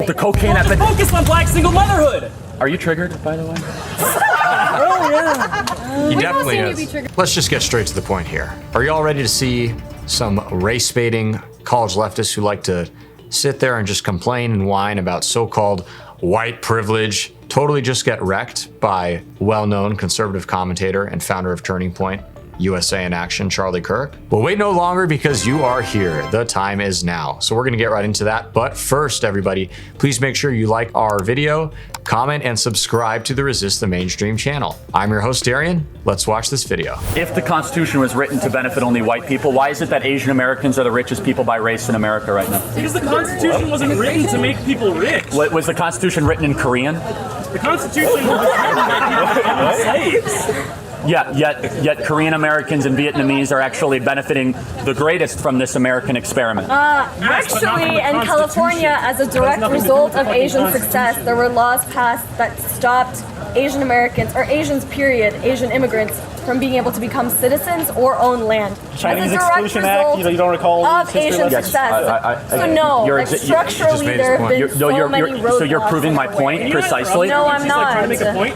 The cocaine epidemic. Focus on black single motherhood. Are you triggered, by the way? Oh, yeah. He definitely is. Let's just get straight to the point here. Are you all ready to see some race-baiting college leftists who like to sit there and just complain and whine about so-called white privilege, totally just get wrecked by well-known conservative commentator and founder of Turning Point, USA in Action, Charlie Kirk? Well, wait no longer because you are here. The time is now. So we're gonna get right into that. But first, everybody, please make sure you like our video, comment, and subscribe to the Resist the Mainstream channel. I'm your host, Darian. Let's watch this video. If the Constitution was written to benefit only white people, why is it that Asian Americans are the richest people by race in America right now? Because the Constitution wasn't written to make people rich. What, was the Constitution written in Korean? The Constitution was written to make people slaves. Yeah, yet Korean Americans and Vietnamese are actually benefiting the greatest from this American experiment. Actually, in California, as a direct result of Asian success, there were laws passed that stopped Asian Americans, or Asians period, Asian immigrants, from being able to become citizens or own land. Chinese Exclusion Act, you don't recall of Asian success. So no, like structurally there have been so many roadblocks. So you're proving my point precisely? No, I'm not. Trying to make a point?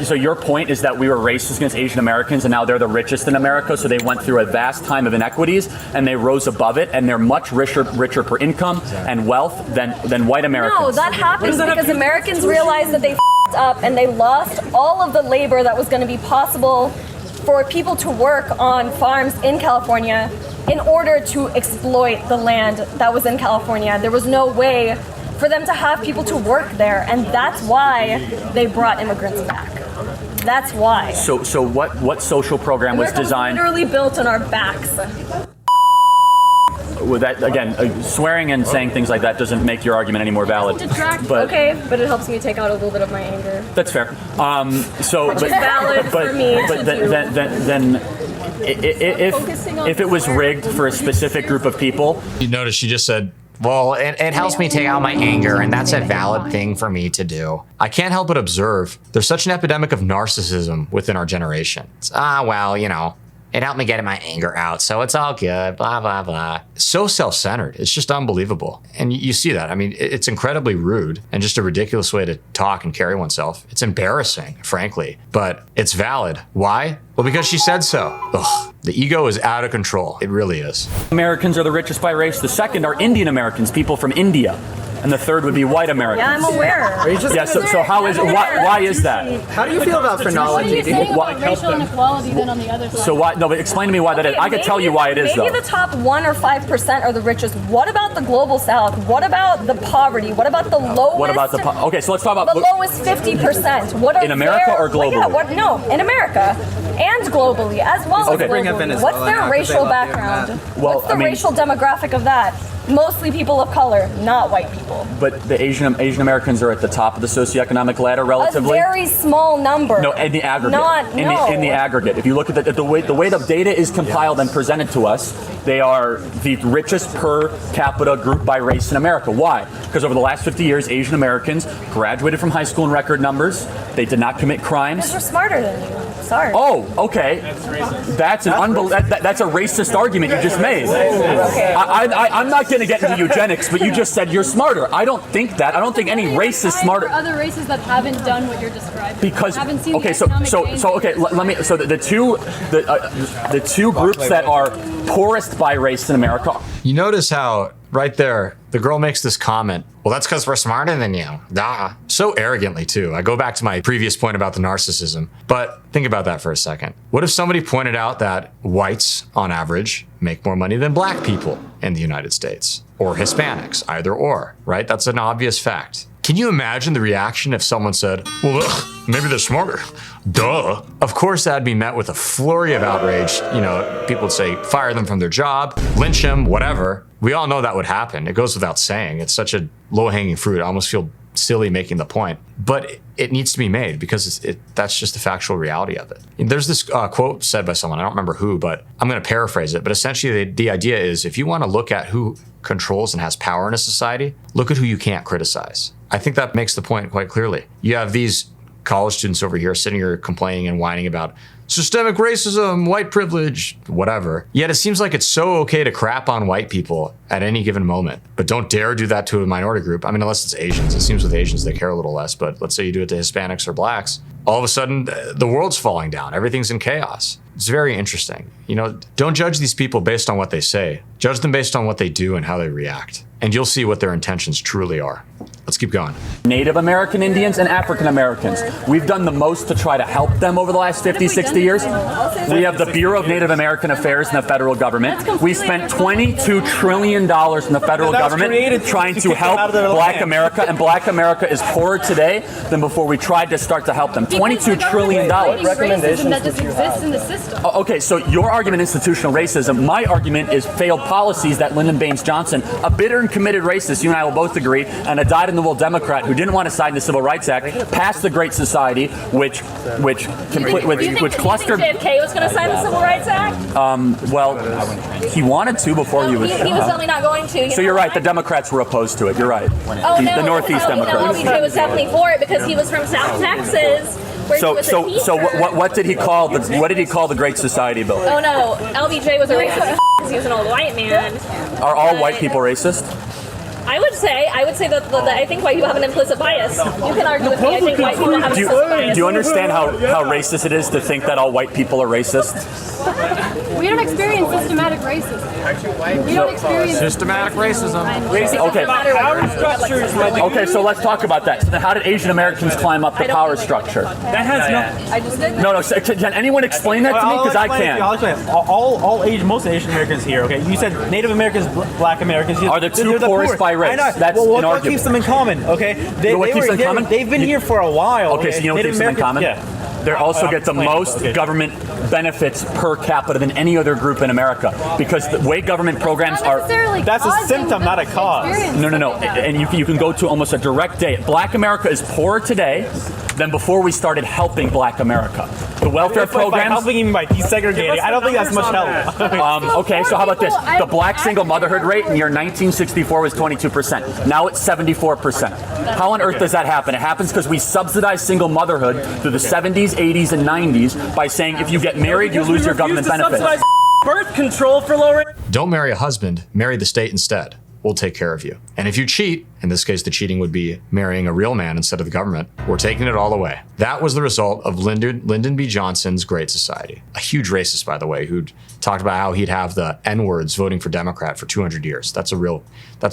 So your point is that we were racist against Asian Americans and now they're the richest in America, so they went through a vast time of inequities and they rose above it and they're much richer per income and wealth than white Americans. No, that happens because Americans realized that they f***ed up and they lost all of the labor that was going to be possible for people to work on farms in California in order to exploit the land that was in California. There was no way for them to have people to work there, and that's why they brought immigrants back. That's why. So what social program was designed? Literally built on our backs. With that, again, swearing and saying things like that doesn't make your argument any more valid. But okay, but it helps me take out a little bit of my anger. That's fair. Which is valid for me to do. If it was rigged for a specific group of people, you notice she just said, well, it helps me take out my anger, and that's a valid thing for me to do. I can't help but observe there's such an epidemic of narcissism within our generation. It's, well, you know, it helped me get my anger out, so it's all good, blah, blah, blah. So self-centered. It's just unbelievable. And you see that. I mean, it's incredibly rude and just a ridiculous way to talk and carry oneself. It's embarrassing, frankly, but it's valid. Why? Well, because she said so. Ugh. The ego is out of control. It really is. Americans are the richest by race. The second are Indian Americans, people from India. And the third would be white Americans. Yeah, I'm aware. Yeah, so how is why is that? How do you feel about phrenology? What are you saying about racial inequality then on the other side? So why? No, but explain to me why that is. I could tell you why it is, though. Maybe the top 1 or 5% are the richest. What about the global South? What about the poverty? What about the lowest? What about the okay? So let's talk about the lowest 50%. What are in America or globally? Well, yeah, no, in America and globally as well. Okay. As globally. What's their racial background? What's the racial demographic of that? Mostly people of color, not white people. But the Asian Americans are at the top of the socioeconomic ladder relatively. A very small number. No, in the aggregate. In the aggregate. If you look at the way the data is compiled and presented to us, they are the richest per capita group by race in America. Why? Because over the last 50 years, Asian Americans graduated from high school in record numbers. They did not commit crimes. Because we're smarter than you. Sorry. Oh, okay. That's a racist argument you just made. Okay. I'm not going to get into eugenics, but you just said you're smarter. I don't think that. I don't think any race is smarter. For other races that haven't done what you're describing. Because haven't seen okay, the two groups that are poorest by race in America. You notice how right there the girl makes this comment. Well, that's because we're smarter than you. Duh. So arrogantly, too. I go back to my previous point about the narcissism. But think about that for a second. What if somebody pointed out that whites, on average, make more money than black people in the United States? Or Hispanics, either or, right? That's an obvious fact. Can you imagine the reaction if someone said, well, maybe they're smarter? Duh. Of course, that'd be met with a flurry of outrage. You know, people would say, fire them from their job, lynch them, whatever. We all know that would happen. It goes without saying. It's such a low-hanging fruit. I almost feel silly making the point. But it needs to be made because that's just the factual reality of it. And there's this quote said by someone, I don't remember who, but I'm going to paraphrase it. But essentially, the idea is if you want to look at who controls and has power in a society, look at who you can't criticize. I think that makes the point quite clearly. You have these college students over here sitting here complaining and whining about systemic racism, white privilege, whatever. Yet it seems like it's so okay to crap on white people at any given moment. But don't dare do that to a minority group. I mean, unless it's Asians. It seems with Asians they care a little less, but let's say you do it to Hispanics or blacks. All of a sudden, the world's falling down. Everything's in chaos. It's very interesting. You know, don't judge these people based on what they say. Judge them based on what they do and how they react. And you'll see what their intentions truly are. Let's keep going. Native American Indians and African Americans. We've done the most to try to help them over the last 50, 60 years. We have the Bureau of Native American Affairs in the federal government. We spent $22 trillion in the federal government trying to help Black America, and Black America is poorer today than before we tried to start to help them. $22 trillion. Racism that just exists in the system. Okay, so your argument, institutional racism. My argument is failed policies that Lyndon Baines Johnson, a bitter and committed racist, you and I will both agree, and a dyed-in-the-wool Democrat who didn't want to sign the Civil Rights Act, passed the Great Society, which clustered. Do you think JFK was going to sign the Civil Rights Act? Well, he wanted to before he was. He was certainly not going to. So you're right. The Democrats were opposed to it. You're right. Oh, no, the Northeast Democrats. LBJ was definitely for it because he was from South Texas. So what did he call the Great Society bill? Oh no, LBJ was a racist because he was an old white man. Are all white people racist? I would say that I think white people have an implicit bias. You can argue with me. I think white people have an implicit bias. Do you understand how racist it is to think that all white people are racist? We don't experience systematic racism. We don't experience systematic racism. Okay, so let's talk about that. So then how did Asian Americans climb up the power structure? That has nothing. I just did. No. Can anyone explain that to me? Because I can't. I'll explain. Most Asian Americans here. Okay, you said Native Americans, Black Americans. Are the two poorest by race? That's what keeps them in common? Okay, they've been here for a while. Okay, so you know what keeps them in common? Yeah. They also get the most government benefits per capita than any other group in America because the way government programs are. That's a symptom, not a cause. No. And you can go to almost a direct date. Black America is poorer today than before we started helping Black America. The welfare programs. By helping even by desegregating, I don't think that's much help. Okay, so how about this? The black single motherhood rate in year 1964 was 22%. Now it's 74%. How on earth does that happen? It happens because we subsidize single motherhood through the 70s, 80s, and 90s by saying if you get married, you lose your government benefits. Birth control for lower. Don't marry a husband, marry the state instead. We'll take care of you. And if you cheat, in this case the cheating would be marrying a real man instead of the government, we're taking it all away. That was the result of Lyndon B. Johnson's Great Society. A huge racist, by the way, who'd talked about how he'd have the N-words voting for Democrat for 200 years. That's a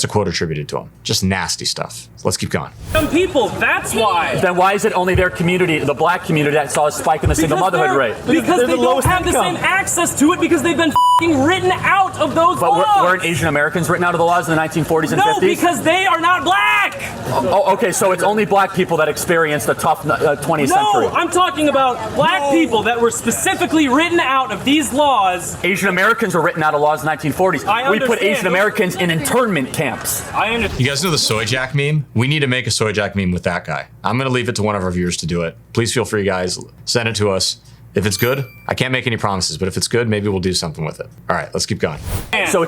quote attributed to him. Just nasty stuff. So let's keep going. Some people, that's why. Then why is it only their community, the black community, that saw a spike in the single motherhood rate? Because they don't have the same access to it because they've been written out of those laws. But weren't Asian Americans written out of the laws in the 1940s and 50s? No, because they are not black. Oh, okay, so it's only black people that experienced a tough 20th century. No, I'm talking about black people that were specifically written out of these laws. Asian Americans were written out of laws in the 1940s. We put Asian Americans in internment camps. I understand. You guys know the soy jack meme? We need to make a soy jack meme with that guy. I'm gonna leave it to one of our viewers to do it. Please feel free, guys. Send it to us. If it's good, I can't make any promises, but if it's good, maybe we'll do something with it. All right, let's keep going. So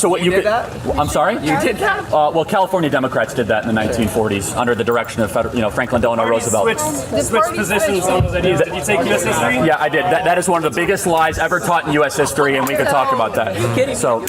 what you did that? I'm sorry? You did that? Well, California Democrats did that in the 1940s under the direction of Franklin Delano Roosevelt. Switched positions on those ideas. Did you take U.S. history? Yeah, I did. That is one of the biggest lies ever taught in U.S. history, and we could talk about that. So.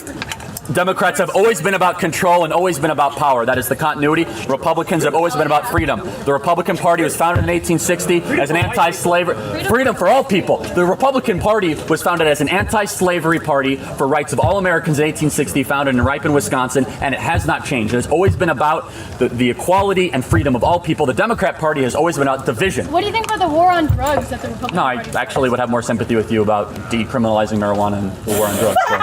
Democrats have always been about control and always been about power. That is the continuity. Republicans have always been about freedom. The Republican Party was founded in 1860 as an anti-slavery, freedom for all people. The Republican Party was founded as an anti-slavery party for rights of all Americans in 1860, founded in Ripon, Wisconsin, and it has not changed. It has always been about the equality and freedom of all people. The Democrat Party has always been about division. What do you think about the war on drugs that the Republican Party? No, I actually would have more sympathy with you about decriminalizing marijuana and the war on drugs. So.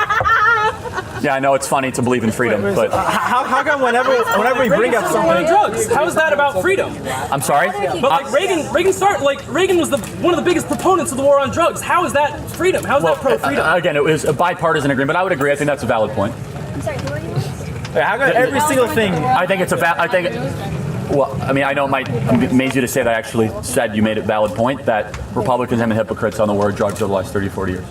Yeah, I know it's funny to believe in freedom, but how come whenever we bring up something drugs, how is that about freedom? I'm sorry, but like Reagan was one of the biggest proponents of the war on drugs. How is that freedom? How is that pro-freedom? Again, it was a bipartisan agreement, but I would agree. I think that's a valid point. I'm sorry, who are you? How come every single thing? I think it's Well, I mean, I know it might amaze you to say that I actually said you made a valid point that Republicans have been hypocrites on the war of drugs over the last 30, 40 years.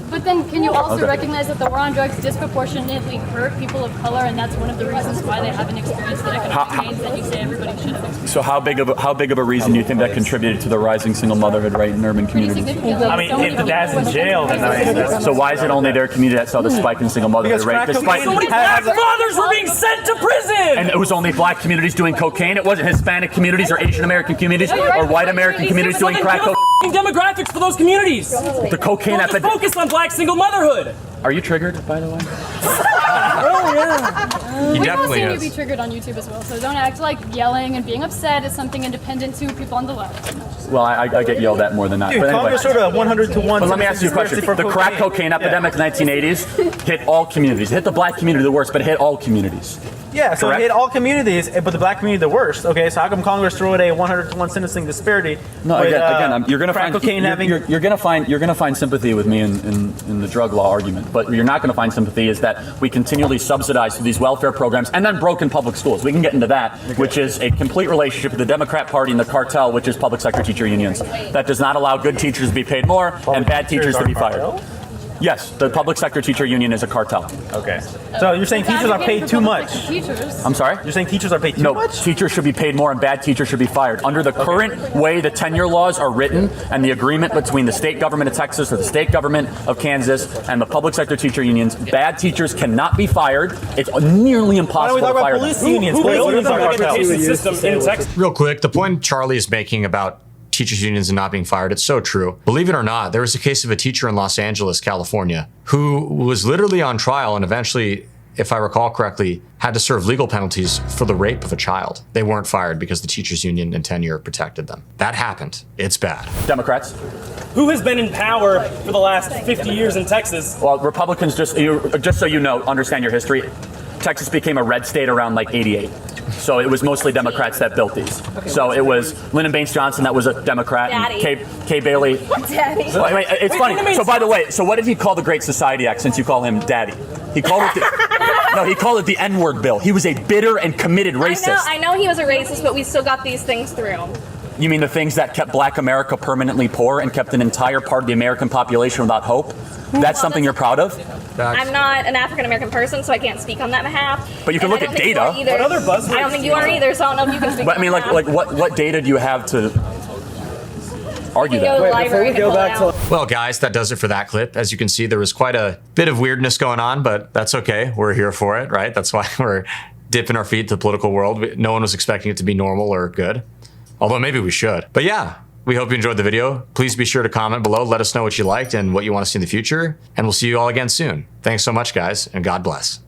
But then can you also recognize that the war on drugs disproportionately hurt people of color, and that's one of the reasons why they haven't experienced the economic gains that you say everybody should have experienced? So how big of a reason do you think that contributed to the rising single motherhood rate in urban Pretty communities? significantly. I mean, if the dad's in jail, then I mean, So why is it only their community that saw the spike in single motherhood Because rate? crack Despite So many black fathers were being sent to prison. and it was only black communities doing cocaine. It wasn't Hispanic communities or Asian American communities or white American communities doing crack cocaine. Demographics for those communities. The cocaine Don't just epidemic. focus on black single motherhood. Are you triggered, by the way? He We've all definitely seen you is. be triggered on YouTube as well, so don't act like yelling and being upset is something independent to people on the left. Well, I get yelled at more than that. dude, But anyway. Congress sort of 100 to 1. But let me ask you a question. The crack cocaine epidemic in the 1980s hit all communities. It hit the black community the worst, but it hit all communities. Yeah, so Correct. it hit all communities, but the black community the worst. Okay, so how come Congress threw it a 100 to 1 sentencing disparity? No, with, again, you're gonna crack find cocaine having. you're gonna find sympathy with me in the drug law argument, but you're not gonna find sympathy is that we continually subsidize through these welfare programs and then broken public schools. We can get into that, which is a complete relationship with the Democrat Party and the cartel, which is public sector teacher unions. That does not allow good teachers to be paid more and bad teachers to be fired. Yes, the public sector teacher union is a cartel. Okay, so you're saying teachers are paid too much? Teachers. I'm sorry? You're saying teachers are paid too No, much? teachers should be paid more and bad teachers should be fired. Under the current way the tenure laws are written and the agreement between the state government of Texas or the state government of Kansas and the public sector teacher unions, bad teachers cannot be fired. It's nearly Why don't impossible we to talk about fire them. police unions? Who Police built unions the are cartels. education system in Texas? Real quick, the point Charlie is making about teachers unions and not being fired, it's so true. Believe it or not, there was a case of a teacher in Los Angeles, California, who was literally on trial and eventually, if I recall correctly, had to serve legal penalties for the rape of a child. They weren't fired because the teachers union and tenure protected them. That happened. It's bad. Democrats? Who has been in power for the last 50 years in Texas? Well, Republicans, just so you know, understand your history, Texas became a red state around like 88. So it was mostly Democrats that built these. So it was Lyndon Baines Johnson that was a Democrat. Daddy. And Kay Bailey. Daddy. Wait, it's funny. So by the way, so what did he call the Great Society Act since you call him Daddy? He called it he called it the N-word bill. He was a bitter and committed racist. I know he was a racist, but we still got these things through. You mean the things that kept black America permanently poor and kept an entire part of the American population without hope? That's something you're proud of? I'm not an African American person, so I can't speak on that behalf. But you can look at data. What other buzzwords I don't think you are either, so I don't know if you can speak But I on mean, that. like what data do you have to argue Go to the that? library and pull it out. Well, guys, that does it for that clip. As you can see, there was quite a bit of weirdness going on, but that's okay. We're here for it, right? That's why we're dipping our feet into the political world. No one was expecting it to be normal or good. Although maybe we should. But yeah, we hope you enjoyed the video. Please be sure to comment below. Let us know what you liked and what you want to see in the future. And we'll see you all again soon. Thanks so much, guys, and God bless.